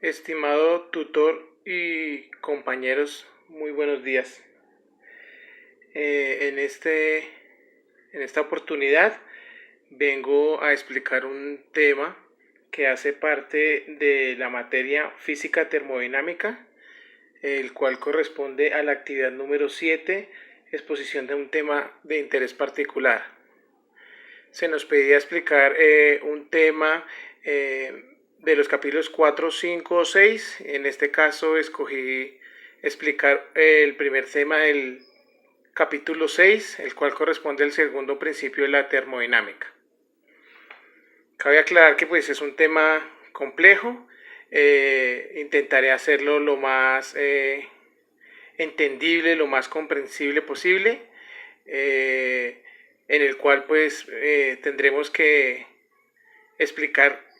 Estimado tutor y compañeros, muy buenos días. En esta oportunidad vengo a explicar un tema que hace parte de la materia física termodinámica, el cual corresponde a la actividad número 7, exposición de un tema de interés particular. Se nos pedía explicar un tema de los capítulos 4, 5 o 6. En este caso escogí explicar el primer tema del capítulo 6, el cual corresponde al segundo principio de la termodinámica. Cabe aclarar que pues es un tema complejo. Intentaré hacerlo lo más entendible, lo más comprensible posible, en el cual pues tendremos que explicar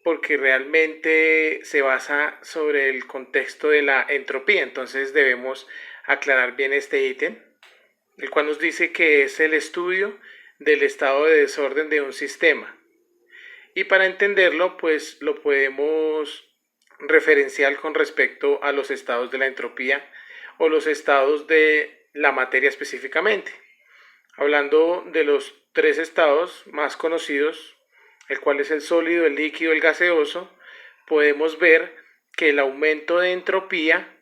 porque realmente se basa sobre el contexto de la entropía. Entonces debemos aclarar bien este ítem, el cual nos dice que es el estudio del estado de desorden de un sistema. Y para entenderlo, pues lo podemos referenciar con respecto a los estados de la entropía o los estados de la materia específicamente. Hablando de los tres estados más conocidos, el cual es el sólido, el líquido, el gaseoso, podemos ver que el aumento de entropía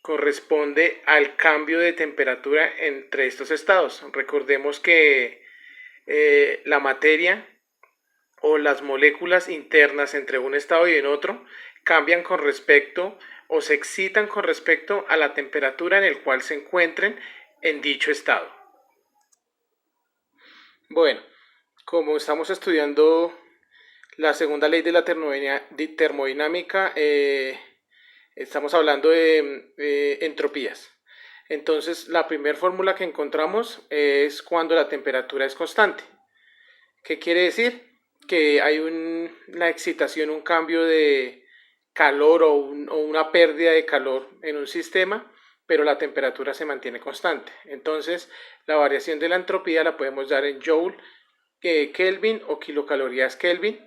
corresponde al cambio de temperatura entre estos estados. Recordemos que la materia o las moléculas internas entre un estado y en otro cambian con respecto o se excitan con respecto a la temperatura en el cual se encuentren en dicho estado. Bueno, como estamos estudiando la segunda ley de la termodinámica, estamos hablando de entropías. Entonces, la primera fórmula que encontramos es cuando la temperatura es constante. ¿Qué quiere decir? Que hay una excitación, un cambio de calor o una pérdida de calor en un sistema, pero la temperatura se mantiene constante. Entonces, la variación de la entropía la podemos dar en Joule Kelvin o kilocalorías Kelvin,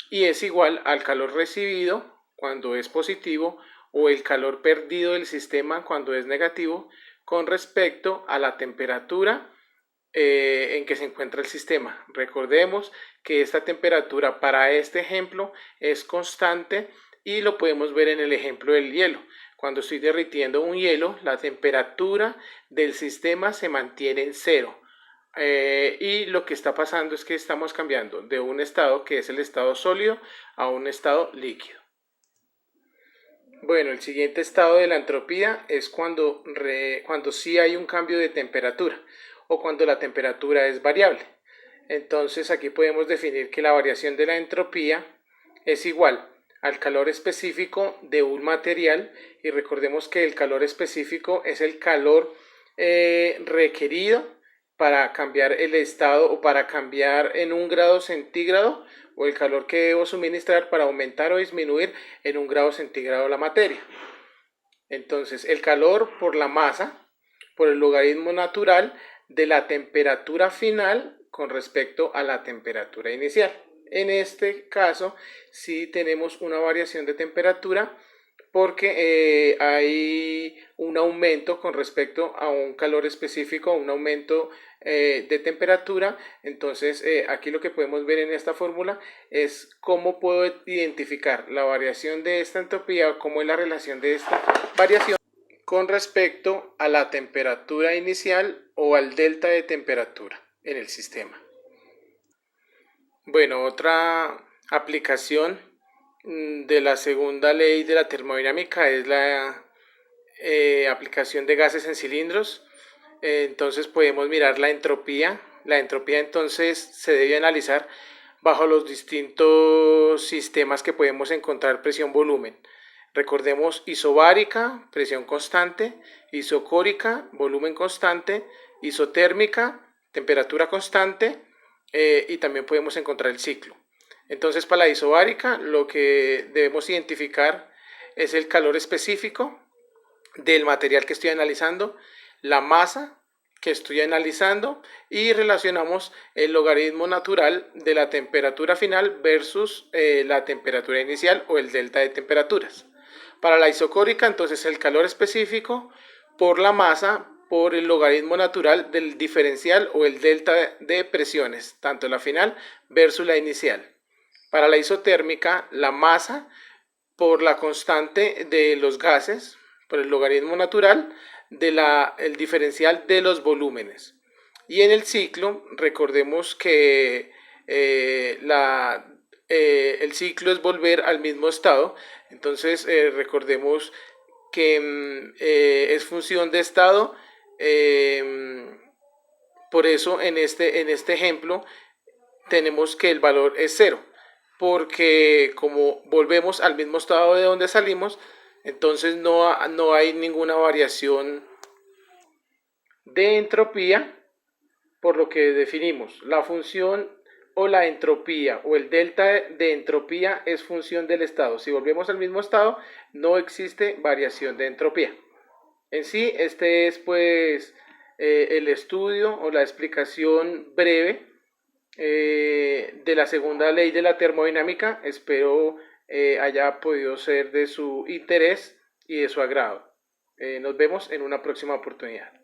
y es igual al calor recibido cuando es positivo o el calor perdido del sistema cuando es negativo con respecto a la temperatura en que se encuentra el sistema. Recordemos que esta temperatura para este ejemplo es constante y lo podemos ver en el ejemplo del hielo. Cuando estoy derritiendo un hielo, la temperatura del sistema se mantiene en cero. Y lo que está pasando es que estamos cambiando de un estado que es el estado sólido a un estado líquido. Bueno, el siguiente estado de la entropía es cuando sí hay un cambio de temperatura o cuando la temperatura es variable. Entonces aquí podemos definir que la variación de la entropía es igual al calor específico de un material, y recordemos que el calor específico es el calor requerido para cambiar el estado o para cambiar en 1 grado centígrado, o el calor que debo suministrar para aumentar o disminuir en 1 grado centígrado la materia. Entonces el calor por la masa, por el logaritmo natural de la temperatura final con respecto a la temperatura inicial. En este caso sí tenemos una variación de temperatura porque hay un aumento con respecto a un calor específico, un aumento de temperatura. Entonces aquí lo que podemos ver en esta fórmula es cómo puedo identificar la variación de esta entropía o cómo es la relación de esta variación con respecto a la temperatura inicial o al delta de temperatura en el sistema. Bueno, otra aplicación de la segunda ley de la termodinámica es la aplicación de gases en cilindros. Entonces podemos mirar la entropía. La entropía entonces se debe analizar bajo los distintos sistemas que podemos encontrar: presión-volumen. Recordemos isobárica, presión constante; isocórica, volumen constante; isotérmica, temperatura constante, y también podemos encontrar el ciclo. Entonces, para la isobárica lo que debemos identificar es el calor específico del material que estoy analizando, la masa que estoy analizando, y relacionamos el logaritmo natural de la temperatura final versus la temperatura inicial o el delta de temperaturas. Para la isocórica, entonces el calor específico por la masa por el logaritmo natural del diferencial o el delta de presiones, tanto la final versus la inicial. Para la isotérmica, la masa por la constante de los gases, por el logaritmo natural el diferencial de los volúmenes. Y en el ciclo, recordemos que el ciclo es volver al mismo estado. Entonces, recordemos que es función de estado. Por eso en este ejemplo tenemos que el valor es 0, porque como volvemos al mismo estado de donde salimos, entonces no hay ninguna variación de entropía, por lo que definimos la función o la entropía o el delta de entropía es función del estado. Si volvemos al mismo estado, no existe variación de entropía. En sí, este es pues el estudio o la explicación breve de la segunda ley de la termodinámica. Espero haya podido ser de su interés y de su agrado. Nos vemos en una próxima oportunidad.